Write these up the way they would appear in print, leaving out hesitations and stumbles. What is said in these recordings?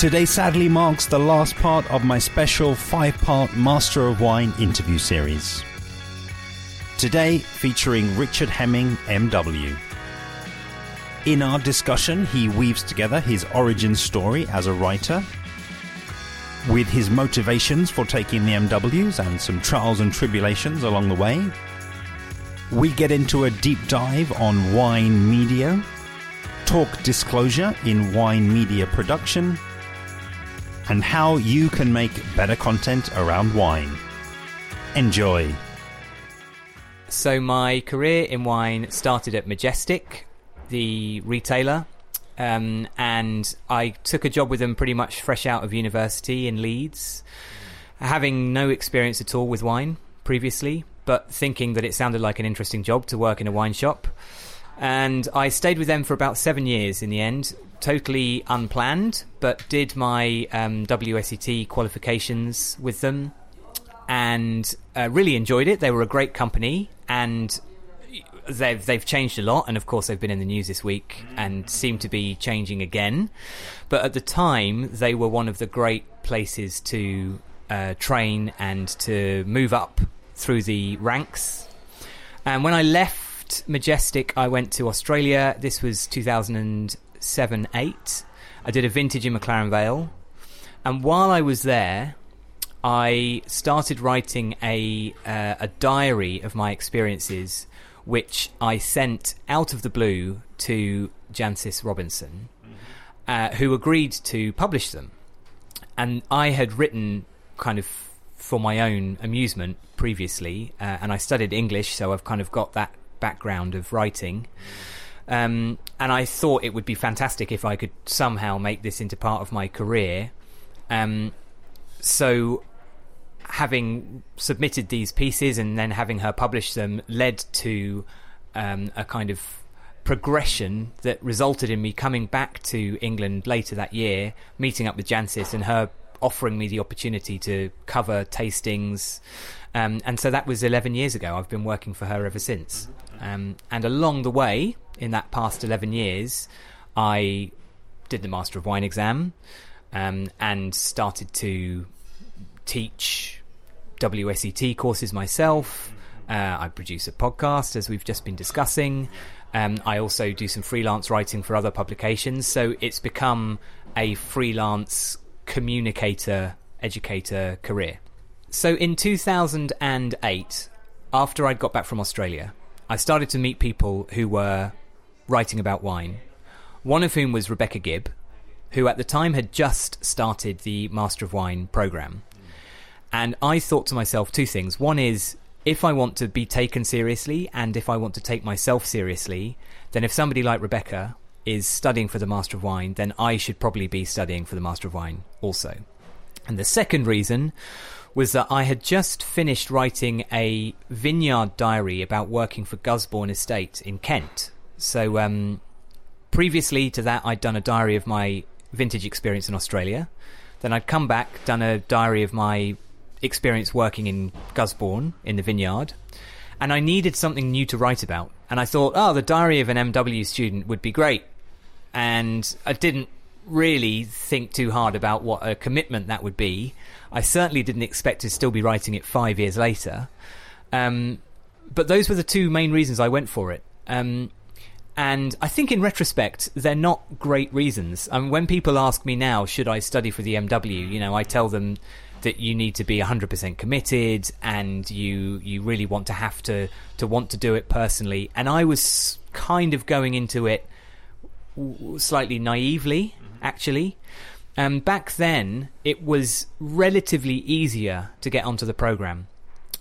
Today sadly marks the last part of my special 5-part Master of Wine interview series. Today featuring Richard Hemming, MW. In our discussion, he weaves together his origin story as a writer with his motivations for taking the MWs and some trials and tribulations along the way. We get into a deep dive on wine media, talk disclosure in wine media production, and how you can make better content around wine. Enjoy. So my career in wine started at Majestic, the retailer, and I took a job with them pretty much fresh out of university in Leeds, having no experience at all with wine previously, but thinking that it sounded like an interesting job to work in a wine shop. And I stayed with them for about 7 years in the end, totally unplanned, but did my WSET qualifications with them and really enjoyed it. They were a great company, and they've changed a lot, and of course they've been in the news this week and seem to be changing again. But at the time, they were one of the great places to train and to move up through the ranks. And when I left Majestic, I went to Australia. This was 2007-8. I did a vintage in McLaren Vale, and while I was there, I started writing a diary of my experiences, which I sent out of the blue to Jancis Robinson, who agreed to publish them. And I had written kind of for my own amusement previously, and I studied English, so I've kind of got that background of writing, and I thought it would be fantastic if I could somehow make this into part of my career. So having submitted these pieces and then having her publish them led to a kind of progression that resulted in me coming back to England later that year, meeting up with Jancis and her offering me the opportunity to cover tastings. And so that was 11 years ago. I've been working for her ever since. And along the way, in that past 11 years, I did the Master of Wine exam and started to teach WSET courses myself. I produce a podcast, as we've just been discussing. I also do some freelance writing for other publications. So it's become a freelance communicator, educator career. So in 2008, after I'd got back from Australia, I started to meet people who were writing about wine, one of whom was Rebecca Gibb, who at the time had just started the Master of Wine programme. And I thought to myself two things. One is, if I want to be taken seriously and if I want to take myself seriously, then if somebody like Rebecca is studying for the Master of Wine, then I should probably be studying for the Master of Wine also. And the second reason was that I had just finished writing a vineyard diary about working for Gusbourne Estate in Kent. So previously to that, I'd done a diary of my vintage experience in Australia. Then I'd come back, done a diary of my experience working in Gusbourne in the vineyard. And I needed something new to write about. And I thought, the diary of an MW student would be great. And I didn't really think too hard about what a commitment that would be. I certainly didn't expect to still be writing it 5 years later. But those were the two main reasons I went for it. And I think in retrospect, they're not great reasons. When people ask me now, should I study for the MW, I tell them that you need to be 100% committed and you really want to want to do it personally. And I was kind of going into it slightly naively, actually. Back then, it was relatively easier to get onto the program.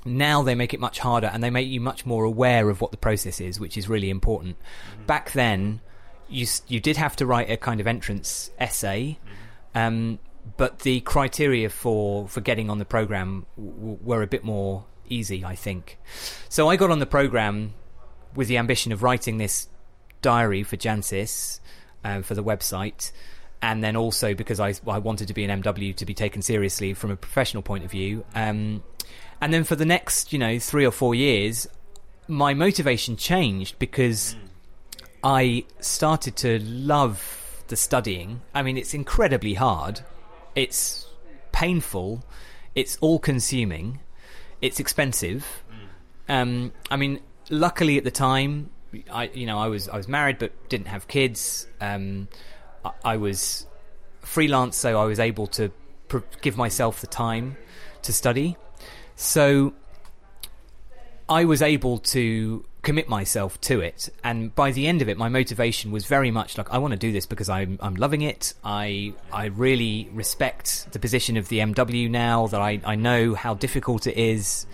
Now they make it much harder, and they make you much more aware of what the process is, which is really important. Back then, you did have to write a kind of entrance essay, but the criteria for getting on the program were a bit more easy, I think. So I got on the program with the ambition of writing this diary for Jancis, for the website. And then also because I wanted to be an MW to be taken seriously from a professional point of view. And then for the next, 3 or 4 years, my motivation changed because I started to love the studying. I mean, it's incredibly hard. It's painful. It's all-consuming. It's expensive. I mean, luckily at the time, I was married but didn't have kids. I was freelance, so I was able to give myself the time to study. So I was able to commit myself to it, and by the end of it, my motivation was very much like, I want to do this because I'm loving it. I really respect the position of the MW now that I know how difficult it is.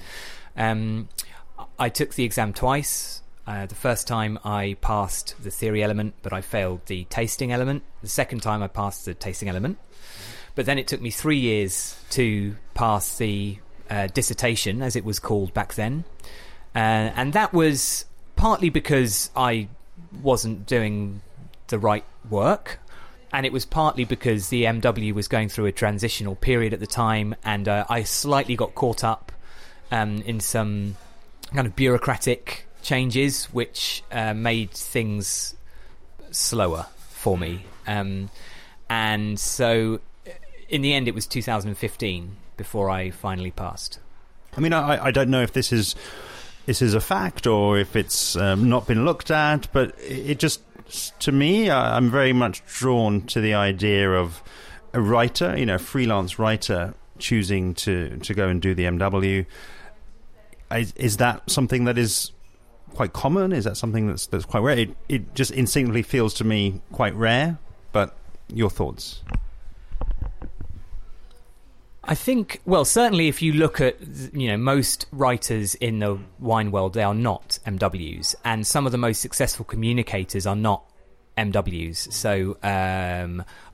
I took the exam twice. The first time I passed the theory element, but I failed the tasting element. The second time I passed the tasting element. But then it took me 3 years to pass the dissertation, as it was called back then. And that was partly because I wasn't doing the right work, and it was partly because the MW was going through a transitional period at the time, and I slightly got caught up in some kind of bureaucratic changes which made things slower for me. And so in the end it was 2015 before I finally passed. I mean, I don't know if this is a fact or if it's not been looked at, but it just, to me, I'm very much drawn to the idea of a writer, a freelance writer choosing to go and do the MW. Is that something that is quite common? Is that something that's quite rare? It just instinctively feels to me quite rare, but your thoughts? I think, well, certainly if you look at, most writers in the wine world, they are not MWs, and some of the most successful communicators are not MWs. So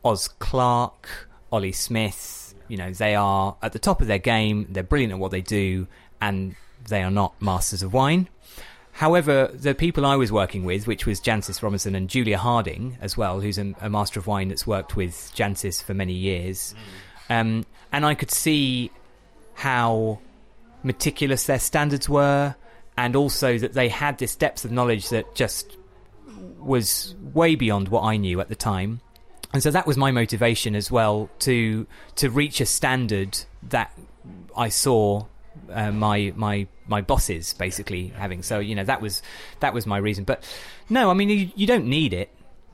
Oz Clarke, Ollie Smith, they are at the top of their game, they're brilliant at what they do, and they are not masters of wine. However, the people I was working with, which was Jancis Robinson and Julia Harding as well, who's a master of wine that's worked with Jancis for many years, and I could see how meticulous their standards were, and also that they had this depth of knowledge that just was way beyond what I knew at the time. And so that was my motivation as well, to reach a standard that I saw my bosses basically having. So that was my reason. But no, I mean, you don't need it.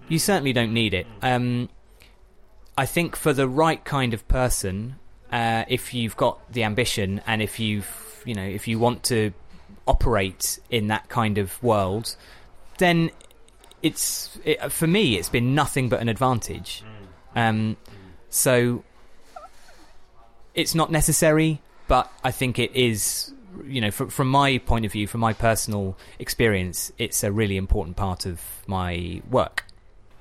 You certainly don't need it. I think for the right kind of person, if you've got the ambition and if you want to operate in that kind of world, then for me it's been nothing but an advantage. So it's not necessary, but I think it is, from my point of view, from my personal experience, it's a really important part of my work.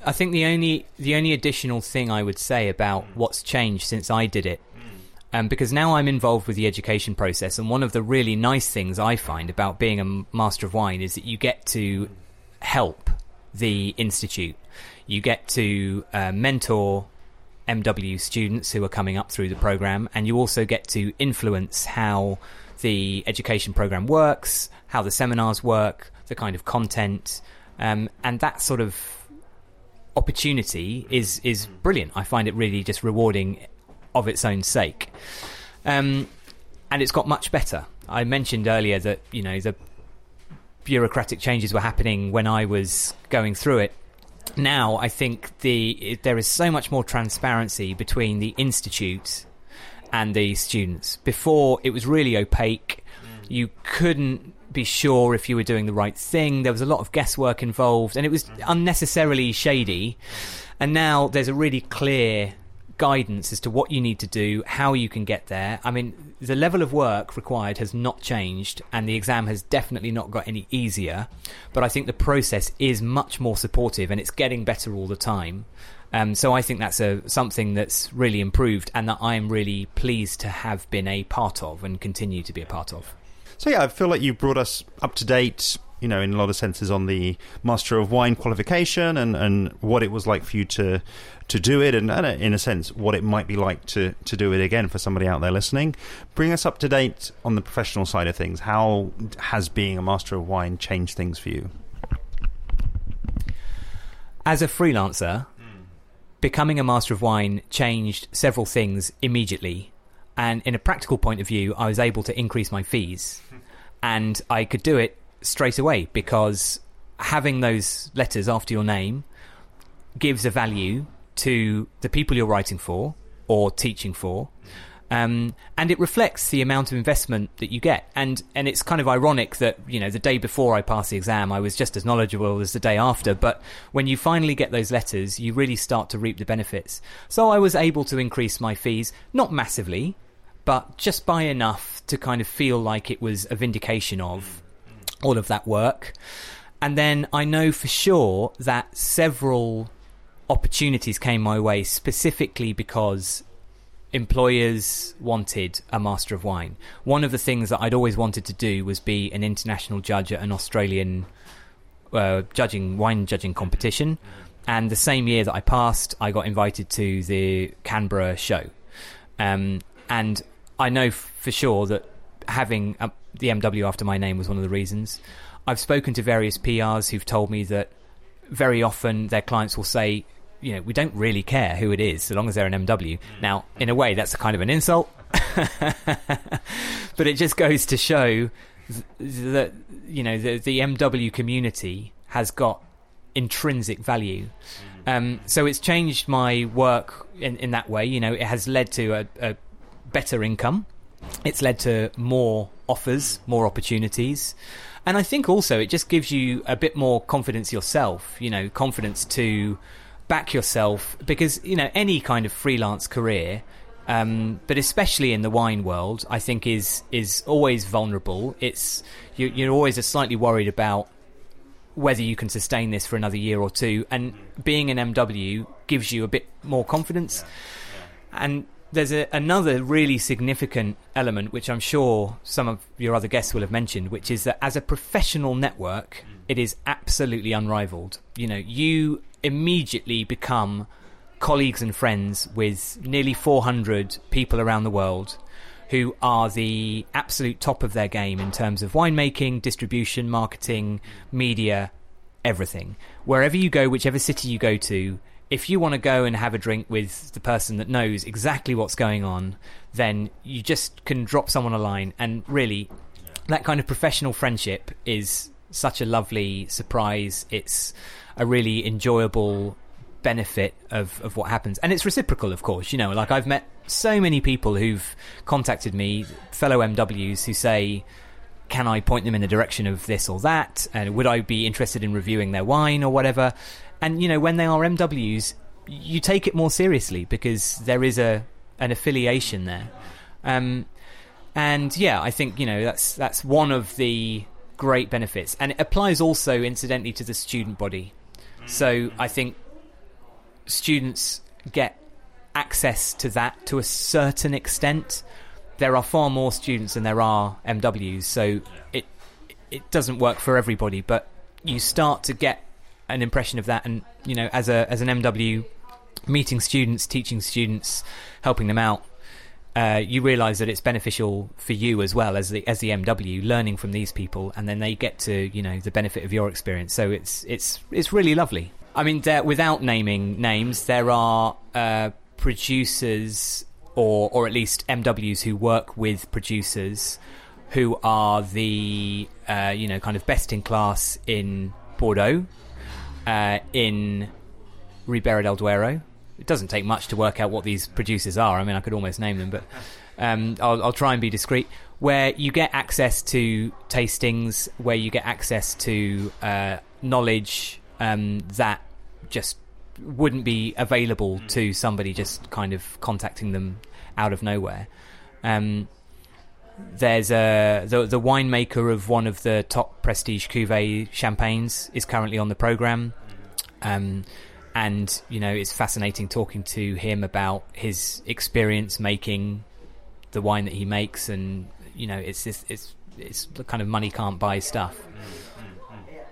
I think the only additional thing I would say about what's changed since I did it, because now I'm involved with the education process, and one of the really nice things I find about being a Master of Wine is that you get to help the institute. You get to mentor MW students who are coming up through the program, and you also get to influence how the education program works, how the seminars work, the kind of content, and that sort of opportunity is brilliant. I find it really just rewarding of its own sake, and it's got much better. I mentioned earlier that the bureaucratic changes were happening when I was going through it. Now I think there is so much more transparency between the institute and the students. Before, it was really opaque. You couldn't be sure if you were doing the right thing. There was a lot of guesswork involved, and it was unnecessarily shady. And now there's a really clear guidance as to what you need to do, how you can get there. I mean, the level of work required has not changed, and the exam has definitely not got any easier, but I think the process is much more supportive, and it's getting better all the time. So I think that's something that's really improved, and that I'm really pleased to have been a part of and continue to be a part of. So yeah, I feel like you brought us up to date, in a lot of senses, on the Master of Wine qualification and what it was like for you to do it, and in a sense what it might be like to do it again for somebody out there listening. Bring us up to date on the professional side of things. How has being a Master of Wine changed things for you? As a freelancer, becoming a Master of Wine changed several things immediately. And in a practical point of view, I was able to increase my fees. And I could do it straight away because having those letters after your name gives a value to the people you're writing for or teaching for. And it reflects the amount of investment that you get. And it's kind of ironic that, you know, the day before I passed the exam, I was just as knowledgeable as the day after. But when you finally get those letters, you really start to reap the benefits. So I was able to increase my fees, not massively, but just by enough to kind of feel like it was a vindication of all of that work. And then I know for sure that several opportunities came my way specifically because employers wanted a Master of Wine. One of the things that I'd always wanted to do was be an international judge at an Australian wine judging competition. And the same year that I passed, I got invited to the Canberra show. And I know for sure that having the MW after my name was one of the reasons. I've spoken to various PRs who've told me that very often their clients will say, you know, we don't really care who it is, so long as they're an MW. Now, in a way, that's a kind of an insult. But it just goes to show that, you know, the MW community has got intrinsic value. So it's changed my work in that way. You know, it has led to a better income. It's led to more offers, more opportunities. And I think also it just gives you a bit more confidence yourself, you know, confidence to back yourself, because, you know, any kind of freelance career, but especially in the wine world, I think is always vulnerable. It's you're always slightly worried about whether you can sustain this for another year or two, and being an MW gives you a bit more confidence. And there's another really significant element, which I'm sure some of your other guests will have mentioned, which is that as a professional network, it is absolutely unrivaled. You know, you immediately become colleagues and friends with nearly 400 people around the world who are the absolute top of their game in terms of winemaking, distribution, marketing, media, everything. Wherever you go, whichever city you go to, if you want to go and have a drink with the person that knows exactly what's going on, then you just can drop someone a line. And really, that kind of professional friendship is such a lovely surprise. It's a really enjoyable benefit of what happens. And it's reciprocal, of course. You know, like I've met so many people who've contacted me, fellow MWs, who say, can I point them in the direction of this or that? And would I be interested in reviewing their wine or whatever? And, you know, when they are MWs, you take it more seriously because there is an affiliation there. And yeah, I think, you know, that's one of the great benefits. And it applies also, incidentally, to the student body. So I think students get access to that to a certain extent. There are far more students than there are MWs, so it doesn't work for everybody, but you start to get an impression of that. And, you know, as an MW, meeting students, teaching students, helping them out, you realise that it's beneficial for you as well as the MW, learning from these people, and then they get to, you know, the benefit of your experience. So it's really lovely. I mean, without naming names, there are producers or at least MWs who work with producers who are the you know, kind of best in class in Bordeaux, in Ribera del Duero. It doesn't take much to work out what these producers are. I mean, I could almost name them, but I'll try and be discreet. Where you get access to tastings, where you get access to knowledge that just wouldn't be available to somebody just kind of contacting them out of nowhere. There's the winemaker of one of the top prestige cuvée champagnes is currently on the program. And, you know, it's fascinating talking to him about his experience making the wine that he makes. And, you know, it's the kind of money can't buy stuff.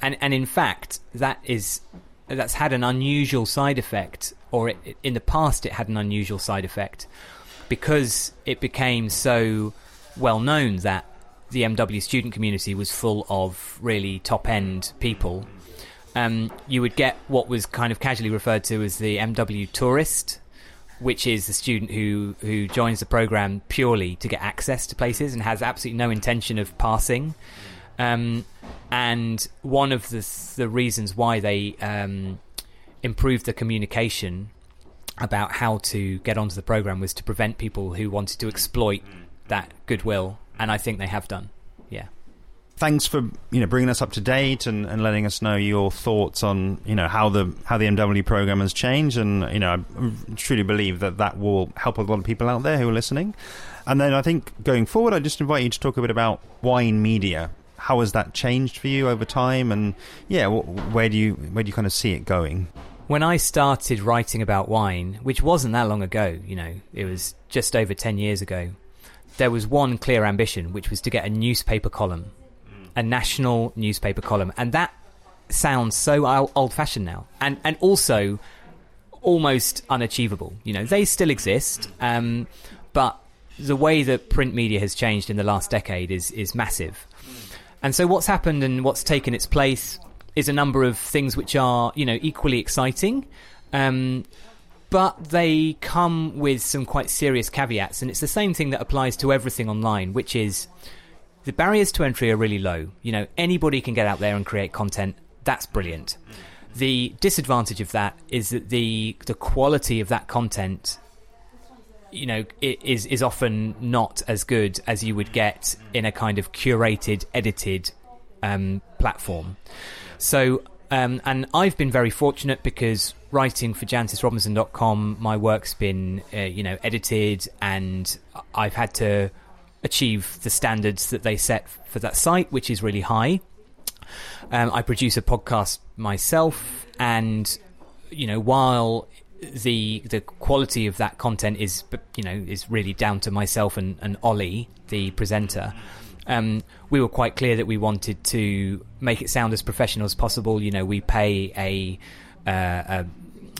And in fact, that's had an unusual side effect, or in the past it had an unusual side effect, because it became so well known that the MW student community was full of really top-end people. you would get what was kind of casually referred to as the MW tourist, which is the student who joins the program purely to get access to places and has absolutely no intention of passing. And one of the reasons why they improved the communication about how to get onto the program was to prevent people who wanted to exploit that goodwill, and I think they have done. Yeah. Thanks for bringing us up to date and letting us know your thoughts on how the MW program has changed, and I truly believe that will help a lot of people out there who are listening. And then I think going forward, I just invite you to talk a bit about wine media. How has that changed for you over time, and where do you kind of see it going? When I started writing about wine, which wasn't that long ago, it was just over 10 years ago, there was one clear ambition, which was to get a newspaper column, a national newspaper column. And that sounds so old-fashioned now, and also almost unachievable. They still exist, but the way that print media has changed in the last decade is massive. And so what's happened and what's taken its place is a number of things which are, equally exciting, but they come with some quite serious caveats. And it's the same thing that applies to everything online, which is the barriers to entry are really low. Anybody can get out there and create content. That's brilliant. The disadvantage of that is that the quality of that content, is often not as good as you would get in a kind of curated, edited platform. So, and I've been very fortunate because writing for jancisrobinson.com, my work's been, edited, and I've had to achieve the standards that they set for that site, which is really high. I produce a podcast myself, and, while the quality of that content is really down to myself and Ollie, the presenter, we were quite clear that we wanted to make it sound as professional as possible. We pay an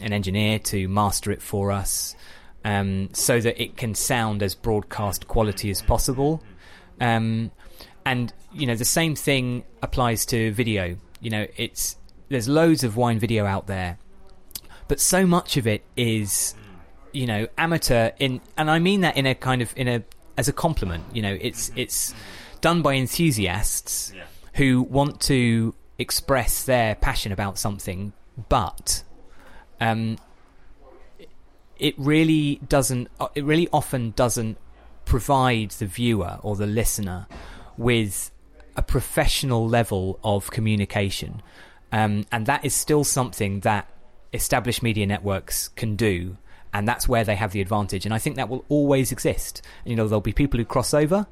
engineer to master it for us, so that it can sound as broadcast quality as possible. And the same thing applies to video. There's loads of wine video out there, but so much of it is amateur, and I mean that as a compliment. It's done by enthusiasts who want to express their passion about something, but it really often doesn't provide the viewer or the listener with a professional level of communication, and that is still something that established media networks can do, and that's where they have the advantage. And I think that will always exist. There'll be people who cross over,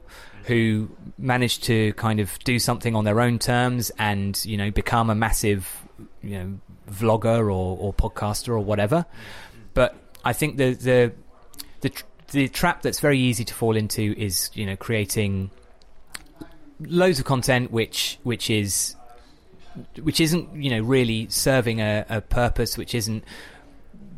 who manage to kind of do something on their own terms and become a massive vlogger or podcaster or whatever. But I think the trap that's very easy to fall into is creating loads of content which isn't really serving a purpose, which isn't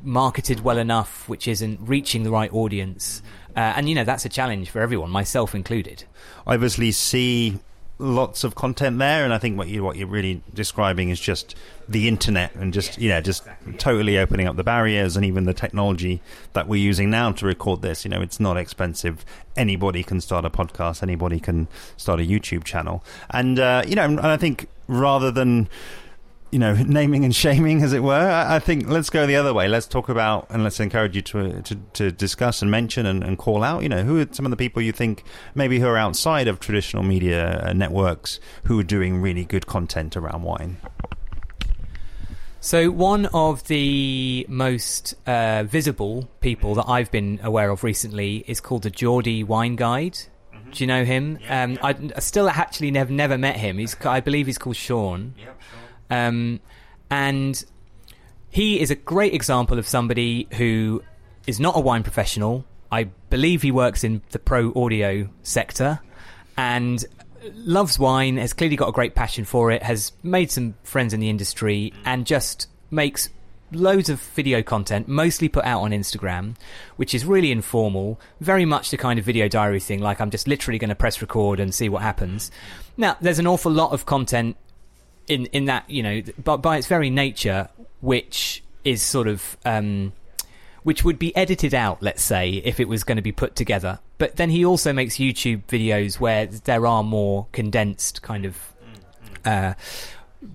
marketed well enough, which isn't reaching the right audience, and that's a challenge for everyone, myself included. I obviously see lots of content there, and I think what you're really describing is just the internet and just totally opening up the barriers, and even the technology that we're using now to record this. It's not expensive. Anybody can start a podcast. Anybody can start a YouTube channel, and and I think rather than naming and shaming, as it were, I think let's go the other way. Let's talk about, and let's encourage you to discuss and mention and call out, who are some of the people you think maybe who are outside of traditional media networks who are doing really good content around wine. So one of the most visible people that I've been aware of recently is called the Geordie Wine Guide. Mm-hmm. Do you know him? Yeah. I still actually never met him. I believe he's called Sean. Yep, Sean. And he is a great example of somebody who is not a wine professional. I believe he works in the pro audio sector and loves wine, has clearly got a great passion for it, has made some friends in the industry, and just makes loads of video content, mostly put out on Instagram, which is really informal, very much the kind of video diary thing, like I'm just literally going to press record and see what happens. Now, there's an awful lot of content in that, you know, by its very nature, which is sort of which would be edited out, let's say, if it was going to be put together. But then he also makes YouTube videos where there are more condensed kind of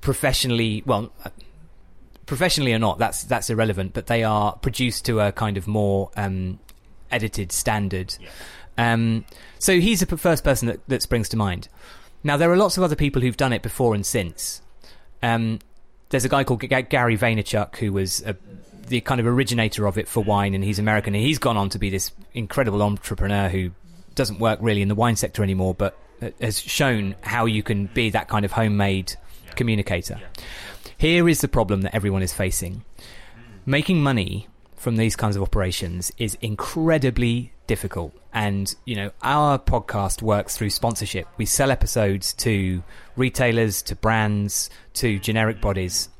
professionally or not, that's irrelevant, but they are produced to a kind of more edited standard. So he's the first person that springs to mind. Now, there are lots of other people who've done it before and since. There's a guy called Gary Vaynerchuk, who was the kind of originator of it for wine, and he's American, and he's gone on to be this incredible entrepreneur who doesn't work really in the wine sector anymore, but has shown how you can be that kind of homemade communicator. Here is the problem that everyone is facing. Making money from these kinds of operations is incredibly difficult. And, you know, our podcast works through sponsorship. We sell episodes to retailers, to brands, to generic bodies.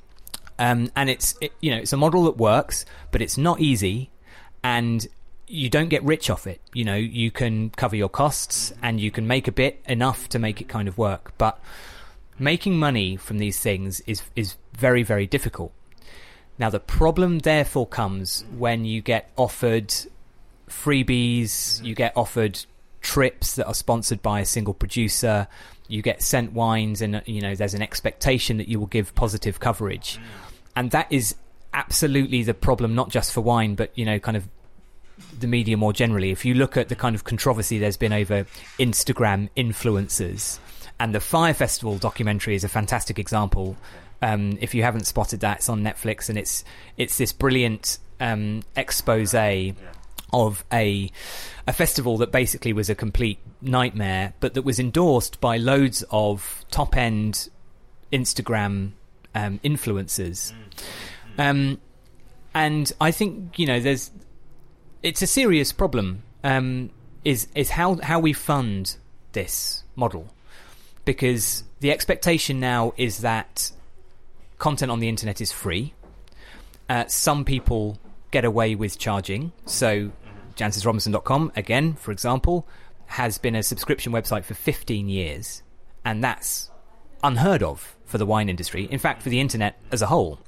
And it's a model that works, but it's not easy, and you don't get rich off it. You know, you can cover your costs and you can make a bit enough to make it kind of work. But making money from these things is very, very difficult. Now, the problem therefore comes when you get offered freebies, you get offered trips that are sponsored by a single producer, you get sent wines, and, you know, there's an expectation that you will give positive coverage. And that is absolutely the problem, not just for wine, but, you know, kind of the media more generally. If you look at the kind of controversy there's been over Instagram influencers, and the Fire Festival documentary is a fantastic example. If you haven't spotted that, it's on Netflix, and it's this brilliant expose of a festival that basically was a complete nightmare, but that was endorsed by loads of top-end Instagram influencers. And I think, you know, it's a serious problem, is how we fund this model. Because the expectation now is that content on the internet is free. Some people get away with charging. So JancesRobinson.com, again, for example, has been a subscription website for 15 years. And that's unheard of for the wine industry. In fact, for the internet as a whole.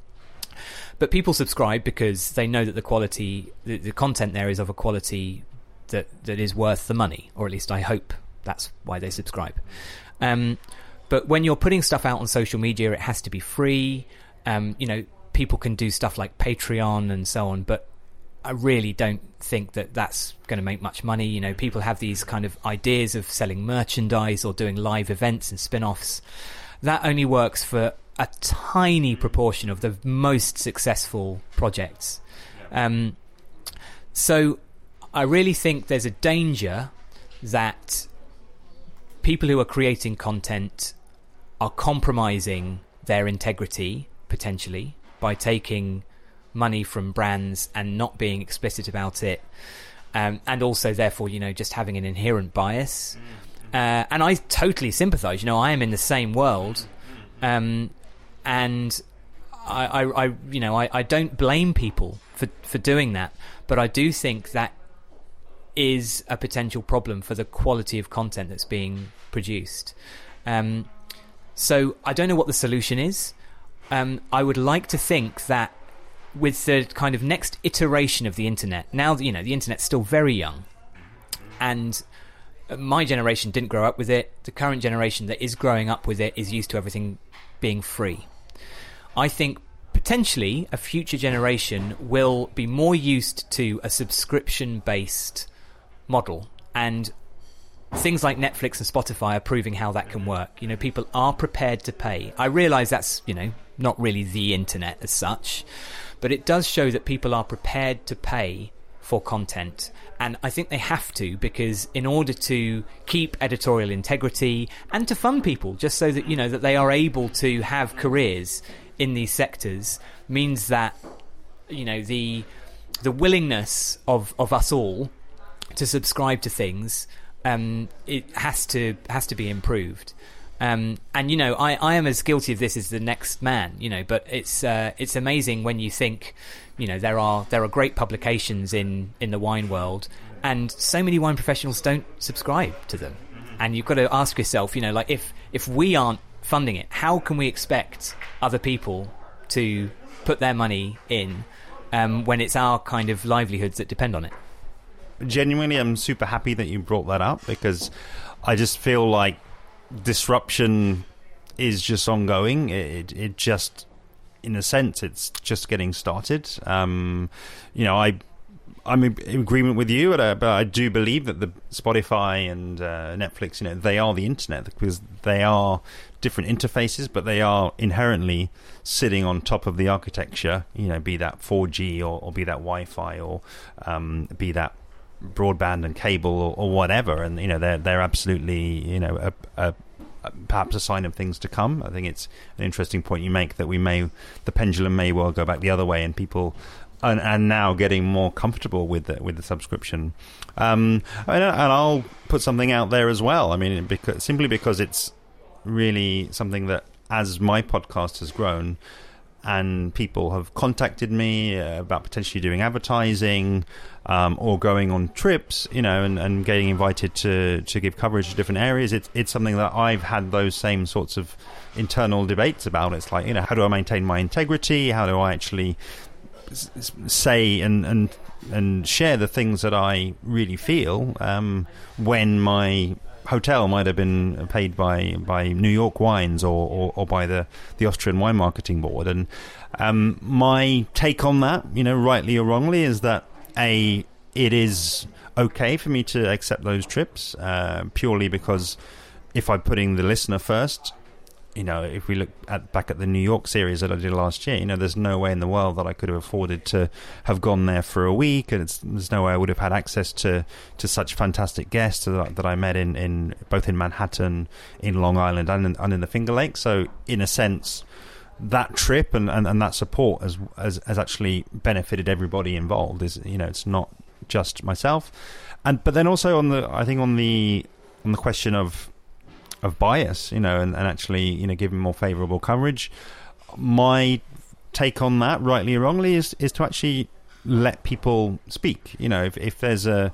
But people subscribe because they know that the quality, the content there is of a quality that is worth the money. Or at least I hope that's why they subscribe. But when you're putting stuff out on social media, it has to be free. You know, people can do stuff like Patreon and so on, but I really don't think that that's going to make much money. You know, people have these kind of ideas of selling merchandise or doing live events and spin-offs. That only works for a tiny proportion of the most successful projects. So I really think there's a danger that people who are creating content are compromising their integrity, potentially, by taking money from brands and not being explicit about it, and also, therefore, you know, just having an inherent bias. And I totally sympathise. You know, I am in the same world, and I don't blame people for doing that, but I do think that is a potential problem for the quality of content that's being produced. So I don't know what the solution is. I would like to think that with the kind of next iteration of the internet, now, you know, the internet's still very young, and my generation didn't grow up with it. The current generation that is growing up with it is used to everything being free. I think potentially a future generation will be more used to a subscription-based model, and things like Netflix and Spotify are proving how that can work. You know, people are prepared to pay. I realise that's, you know, not really the internet as such, but it does show that people are prepared to pay for content. And I think they have to, because in order to keep editorial integrity and to fund people, just so that, you know, that they are able to have careers in these sectors, means that, you know, the willingness of us all to subscribe to things, it has to be improved. And, you know, I am as guilty of this as the next man, you know, but it's amazing when you think, you know, there are great publications in the wine world, and so many wine professionals don't subscribe to them. And you've got to ask yourself, you know, like if we aren't funding it. How can we expect other people to put their money in when it's our kind of livelihoods that depend on it? Genuinely, I'm super happy that you brought that up, because I just feel like disruption is just ongoing. It just, in a sense, it's just getting started. I'm in agreement with you, but I do believe that the Spotify and Netflix, they are the internet, because they are different interfaces, but they are inherently sitting on top of the architecture, be that 4G or be that Wi-Fi or be that broadband and cable or whatever. And, they're absolutely, perhaps a sign of things to come. I think it's an interesting point you make that the pendulum may well go back the other way, and people and now getting more comfortable with the subscription. And I'll put something out there as well. I mean, simply because it's really something that, as my podcast has grown and people have contacted me about potentially doing advertising or going on trips, and getting invited to give coverage to different areas, it's something that I've had those same sorts of internal debates about. It's like, how do I maintain my integrity? How do I actually say and share the things that I really feel when my hotel might have been paid by New York Wines or by the Austrian Wine Marketing Board. And my take on that, rightly or wrongly, is that it is okay for me to accept those trips purely because if I'm putting the listener first. If we look back at the New York series that I did last year, there's no way in the world that I could have afforded to have gone there for a week, and there's no way I would have had access to such fantastic guests that I met in both in Manhattan, in Long Island, and in the Finger Lakes. So, in a sense, that trip and that support has actually benefited everybody involved. It's not just myself, but then also on the question of bias, and actually, giving more favourable coverage. My take on that, rightly or wrongly, is to actually let people speak. If there's a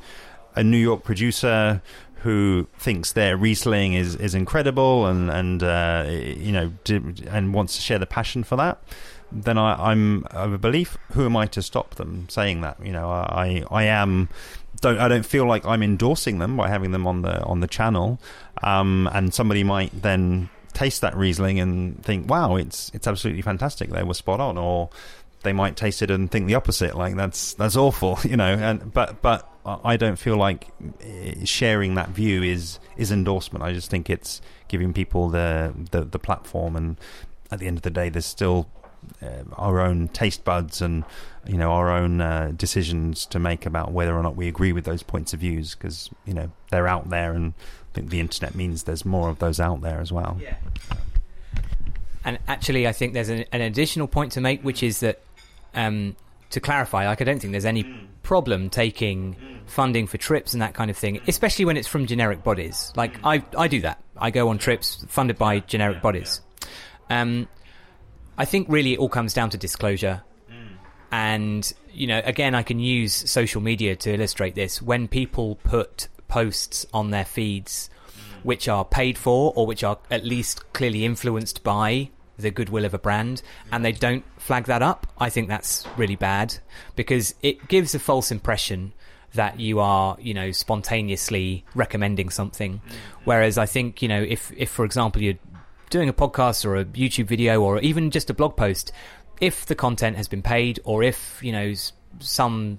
New York producer who thinks their Riesling is incredible and wants to share the passion for that, then I'm of a belief, who am I to stop them saying that? I don't feel like I'm endorsing them by having them on the channel, and somebody might then taste that Riesling and think, wow, it's absolutely fantastic, they were spot on, or they might taste it and think the opposite, like that's awful, but I don't feel like sharing that view is endorsement. I just think it's giving people the platform, and at the end of the day, there's still our own taste buds and our own decisions to make about whether or not we agree with those points of views, because they're out there, and I think the internet means there's more of those out there as well. Yeah. And actually, I think there's an additional point to make, which is that to clarify, I don't think there's any problem taking funding for trips and that kind of thing, especially when it's from generic bodies. Like I do that. I go on trips funded by generic bodies. I think really it all comes down to disclosure. And, again, I can use social media to illustrate this. When people put posts on their feeds which are paid for or which are at least clearly influenced by the goodwill of a brand, and they don't flag that up, I think that's really bad, because it gives a false impression that you are, spontaneously recommending something. Whereas I think, if for example, you're doing a podcast or a YouTube video or even just a blog post, if the content has been paid, or if something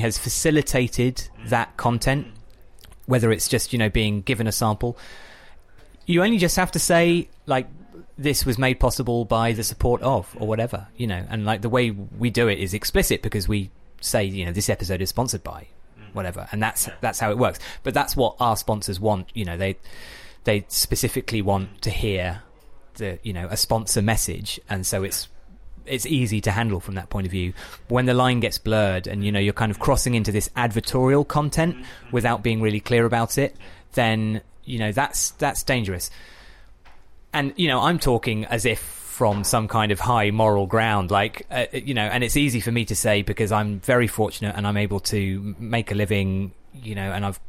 has facilitated that content, whether it's just being given a sample, you only just have to say like, this was made possible by the support of, or whatever, and like the way we do it is explicit, because we say this episode is sponsored by whatever, and that's how it works. But that's what our sponsors want. They specifically want to hear a sponsor message, and so it's easy to handle from that point of view. But when the line gets blurred and you're kind of crossing into this advertorial content without being really clear about it, then that's dangerous. And I'm talking as if from some kind of high moral ground, like and it's easy for me to say because I'm very fortunate and I'm able to make a living, and I've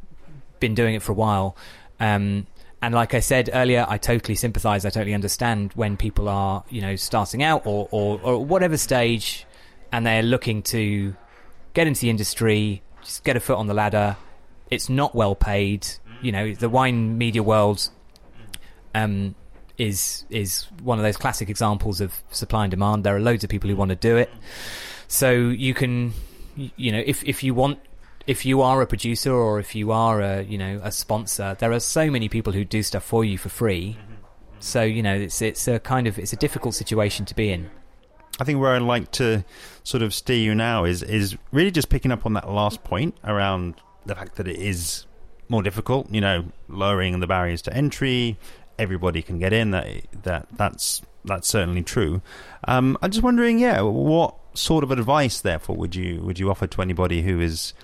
been doing it for a while. And And like I said earlier, I totally sympathise. I totally understand when people are, starting out or whatever stage, and they're looking to get into the industry, just get a foot on the ladder. It's not well paid. The wine media world is one of those classic examples of supply and demand. There are loads of people who want to do it. So you can, if you are a producer or if you are a sponsor, there are so many people who do stuff for you for free. So it's a difficult situation to be in. I think where I'd like to sort of steer you now is really just picking up on that last point around the fact that it is more difficult, lowering the barriers to entry. Everybody can get in. That's certainly true. I'm just wondering, what sort of advice, therefore, would you offer to anybody who is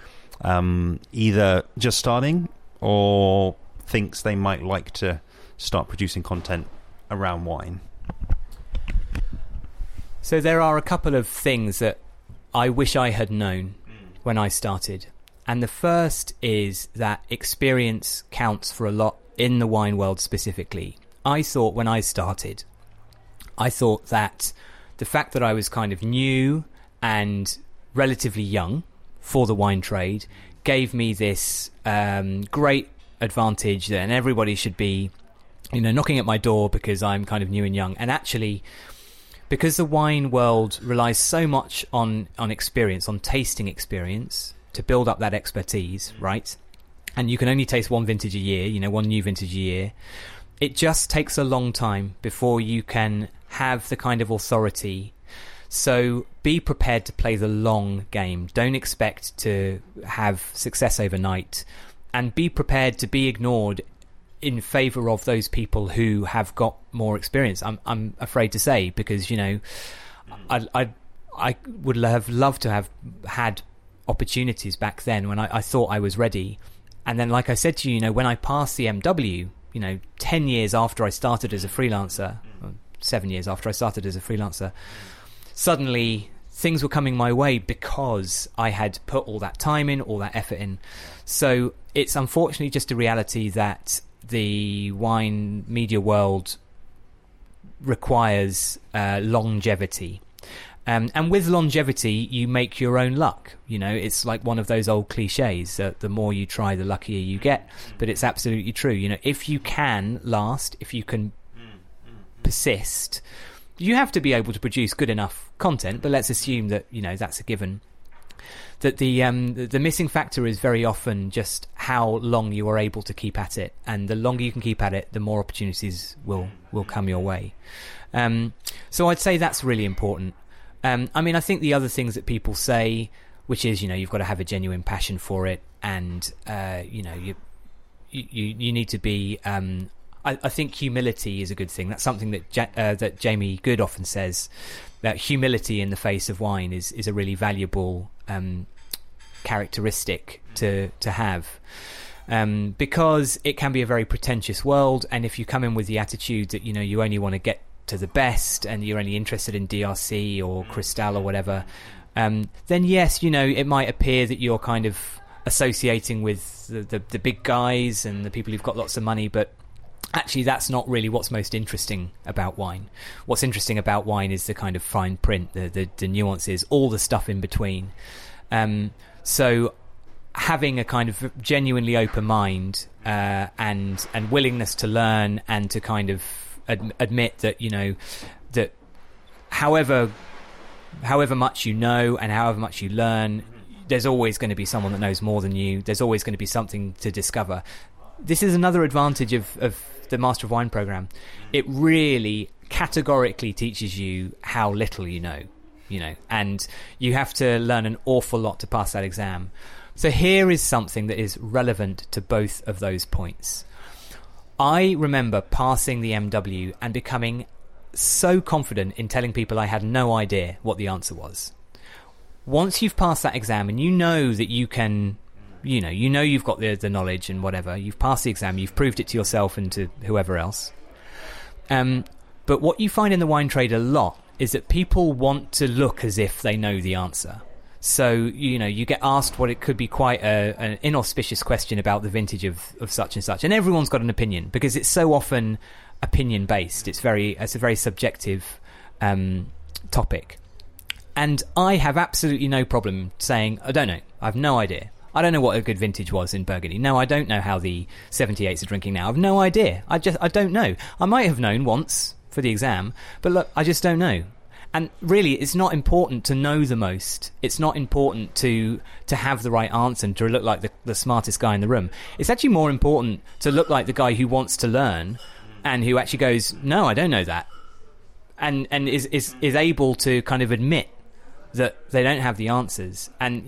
either just starting or thinks they might like to start producing content around wine? So there are a couple of things that I wish I had known when I started. And the first is that experience counts for a lot in the wine world specifically. I thought when I started, that the fact that I was kind of new and relatively young for the wine trade gave me this great advantage that and everybody should be, knocking at my door because I'm kind of new and young. And actually, because the wine world relies so much on experience, on tasting experience, to build up that expertise, right? And you can only taste one vintage a year, one new vintage a year. It just takes a long time before you can have the kind of authority. So be prepared to play the long game. Don't expect to have success overnight, and be prepared to be ignored in favour of those people who have got more experience. I'm afraid to say, because I would have loved to have had opportunities back then when I thought I was ready. And then, like I said to you, when I passed the MW, 10 years after I started as a freelancer, or 7 years after I started as a freelancer, suddenly things were coming my way because I had put all that time in, all that effort in. So it's unfortunately just a reality that the wine media world requires longevity. And with longevity, you make your own luck. It's like one of those old cliches that the more you try, the luckier you get. But it's absolutely true. If you can last, if you can persist, you have to be able to produce good enough content. But let's assume that, that's a given. That the missing factor is very often just how long you are able to keep at it. And the longer you can keep at it, the more opportunities will come your way. So I'd say that's really important. I think the other things that people say, which is, you've got to have a genuine passion for it, and you need to be. I think humility is a good thing. That's something that Jamie Good often says. That humility in the face of wine is a really valuable characteristic to have, because it can be a very pretentious world, and if you come in with the attitude that you only want to get to the best and you're only interested in DRC or Cristal or whatever, then yes, it might appear that you're kind of associating with the big guys and the people who've got lots of money, but actually that's not really what's most interesting about wine. What's interesting about wine is the kind of fine print, the nuances, all the stuff in between. So having a kind of genuinely open mind and willingness to learn and to kind of admit that that however much you know and however much you learn, there's always going to be someone that knows more than you. There's always going to be something to discover. This is another advantage of the Master of Wine program. It really categorically teaches you how little you know, and you have to learn an awful lot to pass that exam. So here is something that is relevant to both of those points. I remember passing the MW and becoming so confident in telling people I had no idea what the answer was. Once you've passed that exam and you know that you can, you've got the knowledge and whatever, you've passed the exam, you've proved it to yourself and to whoever else. But what you find in the wine trade a lot is that people want to look as if they know the answer. So, you get asked what it could be quite an inauspicious question about the vintage of such and such. And everyone's got an opinion because it's so often opinion-based. It's a very subjective topic. And I have absolutely no problem saying, I don't know. I have no idea. I don't know what a good vintage was in Burgundy. No, I don't know how the 78s are drinking now. I have no idea. I don't know. I might have known once for the exam, but look, I just don't know. And really, it's not important to know the most. It's not important to have the right answer and to look like the smartest guy in the room. It's actually more important to look like the guy who wants to learn and who actually goes, no, I don't know that. And is able to kind of admit that they don't have the answers. And,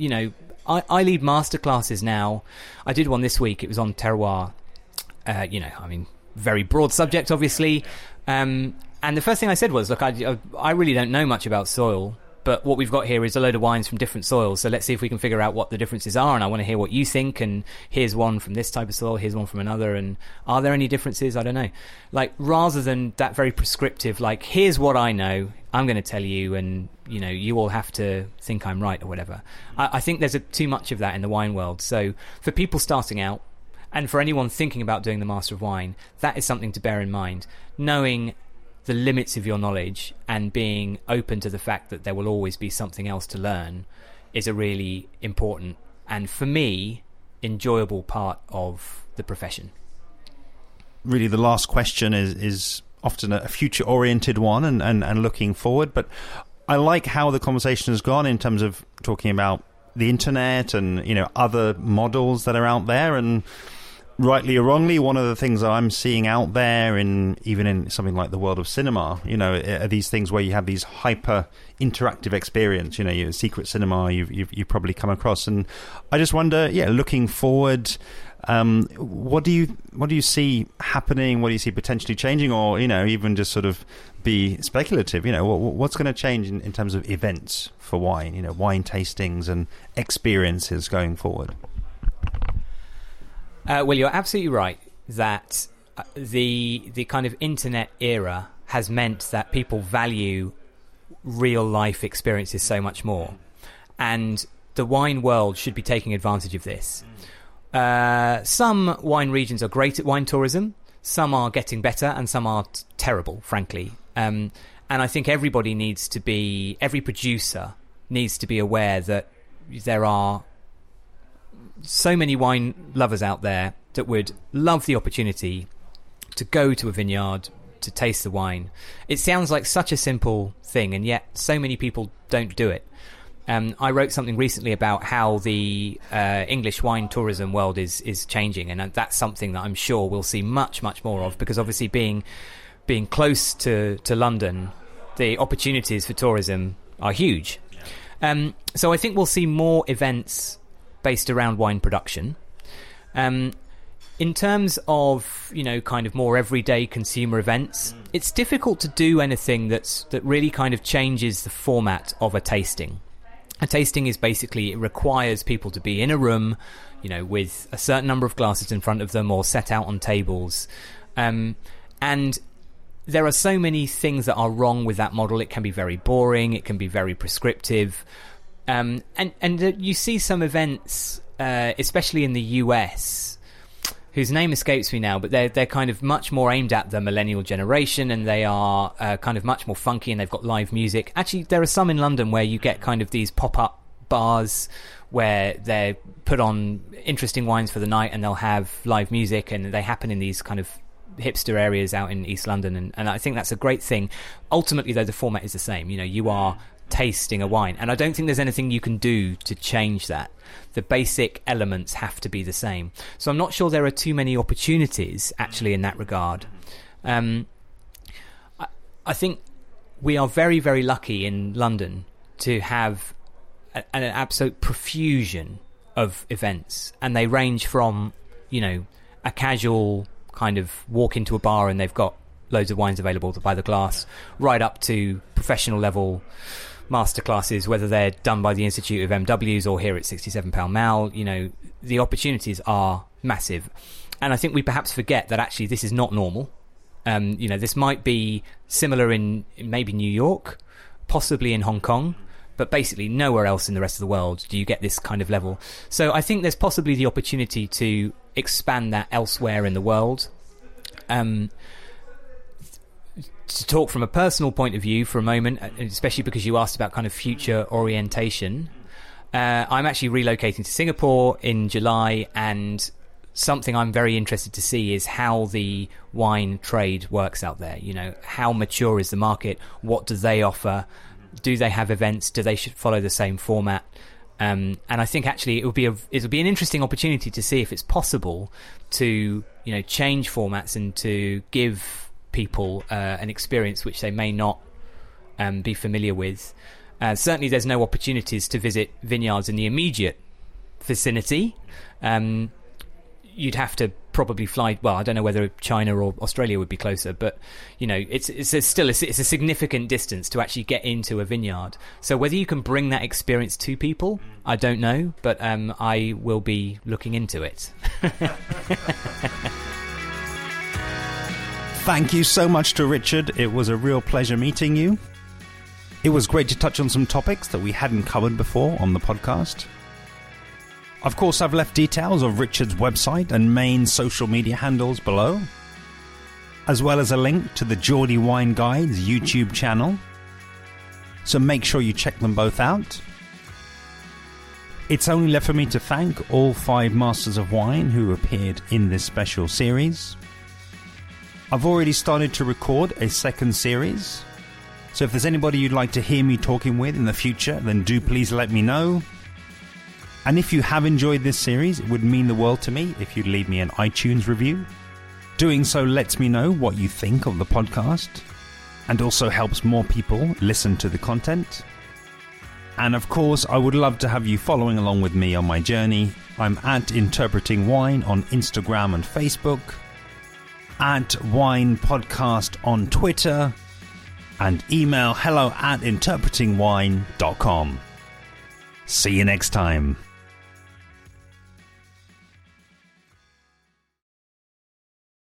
I lead masterclasses now. I did one this week. It was on terroir. Very broad subject, obviously. And the first thing I said was, look, I really don't know much about soil, but what we've got here is a load of wines from different soils. So let's see if we can figure out what the differences are. And I want to hear what you think. And here's one from this type of soil. Here's one from another. And are there any differences? I don't know. Like, rather than that very prescriptive, like, here's what I know, I'm going to tell you, and, you all have to think I'm right or whatever. I think there's too much of that in the wine world. So for people starting out, and for anyone thinking about doing the Master of Wine, that is something to bear in mind. Knowing the limits of your knowledge and being open to the fact that there will always be something else to learn is a really important and, for me, enjoyable part of the profession. Really, the last question is often a future-oriented one and looking forward, but I like how the conversation has gone in terms of talking about the internet and other models that are out there. And rightly or wrongly, one of the things that I'm seeing out there, even in something like the world of cinema, are these things where you have these hyper interactive experience. Your secret cinema you've probably come across, and I just wonder, looking forward, what do you see happening? What do you see potentially changing, or even just sort of be speculative? What's going to change in terms of events for wine? Wine tastings and experiences going forward. Well, you're absolutely right that the kind of internet era has meant that people value real life experiences so much more, and the wine world should be taking advantage of this. Some wine regions are great at wine tourism, some are getting better, and some are terrible, frankly. And I think every producer needs to be aware that there are so many wine lovers out there that would love the opportunity to go to a vineyard to taste the wine. It sounds like such a simple thing, and yet so many people don't do it. I wrote something recently about how the English wine tourism world is changing, and that's something that I'm sure we'll see much, much more of, because obviously being close to London, the opportunities for tourism are huge. So I think we'll see more events based around wine production. In terms of, kind of more everyday consumer events, it's difficult to do anything that really kind of changes the format of a tasting. A tasting is basically, it requires people to be in a room, with a certain number of glasses in front of them or set out on tables. And there are so many things that are wrong with that model. It can be very boring. It can be very prescriptive. And you see some events, especially in the US, whose name escapes me now, but they're kind of much more aimed at the millennial generation, and they are kind of much more funky, and they've got live music. Actually, there are some in London where you get kind of these pop-up bars where they put on interesting wines for the night, and they'll have live music, and they happen in these kind of hipster areas out in East London, and I think that's a great thing. Ultimately, though, the format is the same. You are tasting a wine, and I don't think there's anything you can do to change that. The basic elements have to be the same. So I'm not sure there are too many opportunities actually in that regard. I think we are very, very lucky in London to have an absolute profusion of events, and they range from a casual kind of walk into a bar and they've got loads of wines available by the glass, right up to professional level masterclasses, whether they're done by the Institute of MWs or here at 67 Pall Mall. The opportunities are massive, and I think we perhaps forget that actually this is not normal. This might be similar in maybe New York, possibly in Hong Kong, but basically nowhere else in the rest of the world do you get this kind of level. So I think there's possibly the opportunity to expand that elsewhere in the world. To talk from a personal point of view for a moment, especially because you asked about kind of future orientation, I'm actually relocating to Singapore in July, and something I'm very interested to see is how the wine trade works out there. You know, how mature is the market? What do they offer? Do they have events? Do they follow the same format? And I think actually it would be an interesting opportunity to see if it's possible to, you know, change formats and to give people an experience which they may not be familiar with. Certainly there's no opportunities to visit vineyards in the immediate vicinity. You'd have to probably fly, well, I don't know whether China or Australia would be closer, but you know, it's a significant distance to actually get into a vineyard. So whether you can bring that experience to people, I don't know, but I will be looking into it. Thank you so much to Richard. It was a real pleasure meeting you. It was great to touch on some topics that we hadn't covered before on the podcast. Of course, I've left details of Richard's website and main social media handles below, as well as a link to the Geordie Wine Guide's YouTube channel. So make sure you check them both out. It's only left for me to thank all 5 Masters of Wine who appeared in this special series. I've already started to record a second series, so if there's anybody you'd like to hear me talking with in the future, then do please let me know. And if you have enjoyed this series, it would mean the world to me if you'd leave me an iTunes review. Doing so lets me know what you think of the podcast, and also helps more people listen to the content. And of course, I would love to have you following along with me on my journey. I'm at Interpreting Wine on Instagram and Facebook, at Wine Podcast on Twitter, and email hello@interpretingwine.com. See you next time.